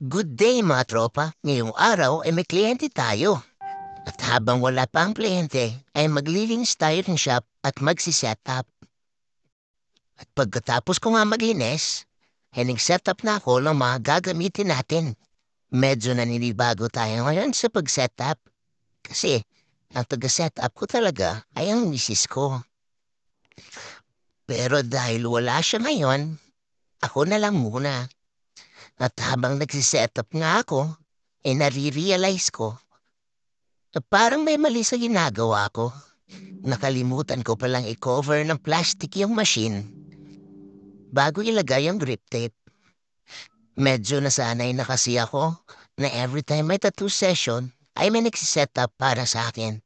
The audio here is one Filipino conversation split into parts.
Good day mga tropa. Ngayong araw ay may kliyente tayo. At habang wala pa ang kliyente, ay maglilinis tayo ng shop at magsiset up. At pagkatapos ko nga maglinis, ay nag-set up na ako ng mga gagamitin natin. Medyo naninibago tayo ngayon sa pag-set up. Kasi ang taga-set up ko talaga ay ang misis ko. Pero dahil wala siya ngayon, ako na lang muna. At habang nagsiset up nga ako, ay nare-realize ko na parang may mali sa ginagawa ko. Nakalimutan ko palang i-cover ng plastic yung machine bago ilagay ang grip tape. Medyo nasanay na kasi ako na every time may tattoo session ay may nagsiset up para sa akin.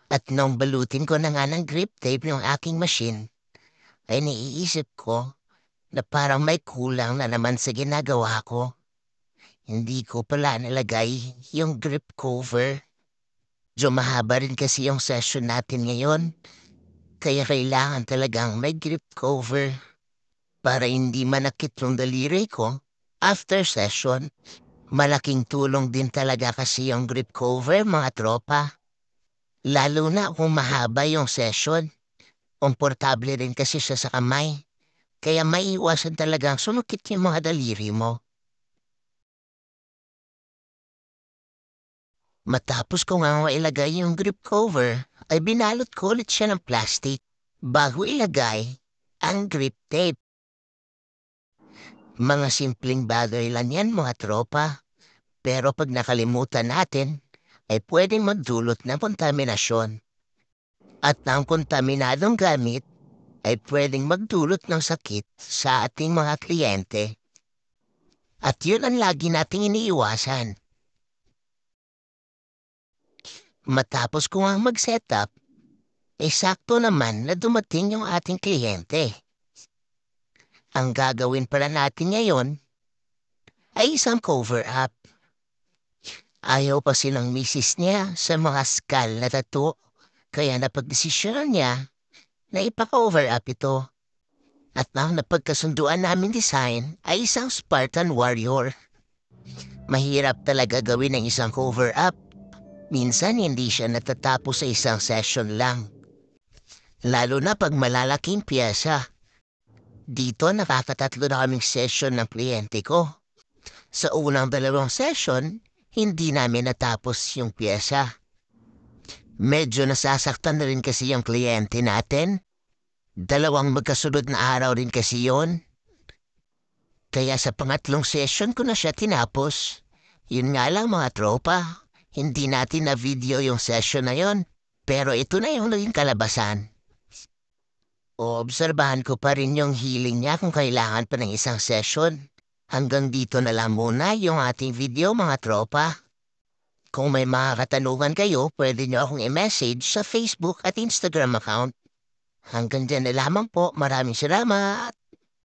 At nung balutin ko na nga ng grip tape yung aking machine, ay naiisip ko na parang may kulang na naman sa ginagawa ko. Hindi ko pala nalagay yung grip cover. Medyo mahaba rin kasi yung session natin ngayon. Kaya kailangan talagang may grip cover para hindi manakit yung daliri ko after session. Malaking tulong din talaga kasi yung grip cover mga tropa. Lalo na kung mahaba yung session. Komportable rin kasi siya sa kamay. Kaya maiiwasan talagang sumukit yung mga daliri mo. Matapos ko nga ilagay yung grip cover, ay binalot ko ulit siya ng plastic bago ilagay ang grip tape. Mga simpleng bagay lang yan mga tropa. Pero pag nakalimutan natin, ay pwedeng magdulot ng kontaminasyon. At ang kontaminadong gamit ay pwedeng magdulot ng sakit sa ating mga kliyente. At yun ang lagi nating iniiwasan. Matapos ko nga mag-setup, ay sakto naman na dumating yung ating kliyente. Ang gagawin pala natin ngayon ay isang cover-up. Ayaw pa silang misis niya sa mga skull na tattoo, kaya napagdesisyonan niya na ipa-cover up ito. At ang napagkasunduan namin design ay isang Spartan Warrior. Mahirap talaga gawin ang isang cover up. Minsan hindi siya natatapos sa isang session lang. Lalo na pag malalaking piyesa. Dito nakakatatlo na kaming session ng kliyente ko. Sa unang dalawang session, hindi namin natapos yung piyesa. Medyo nasasaktan na rin kasi yung kliyente natin. Dalawang magkasunod na araw rin kasi yon. Kaya sa pangatlong session ko na siya tinapos. Yun nga lang mga tropa, hindi natin na video yung session na yon. Pero ito na yung naging kalabasan. Obserbahan ko pa rin yung healing niya kung kailangan pa ng isang session. Hanggang dito na lang muna yung ating video mga tropa. Kung may mga katanungan kayo, pwede nyo akong i-message sa Facebook at Instagram account. Hanggang dyan na lamang po. Maraming salamat.